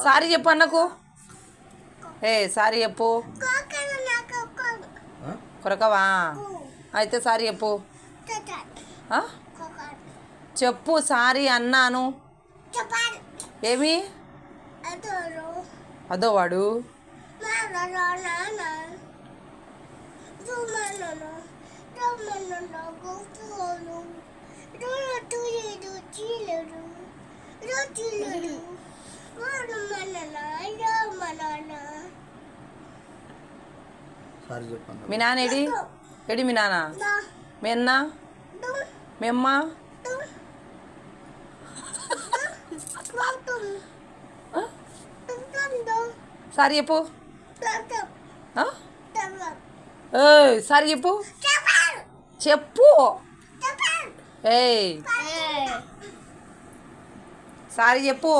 Sorry చెప్పు అన్నకు. Sorry చెప్పు. కొరకవా? అయితే సారీ చెప్పు. చెప్పు సారీ అన్నాను. ఏమి అదో వాడు మీ నాన్న ఎడి మీ నాన్న మీ అన్న మీ అమ్మ సారీ చెప్పు. సారీ చెప్పు. చెప్పు. సారీ చెప్పు.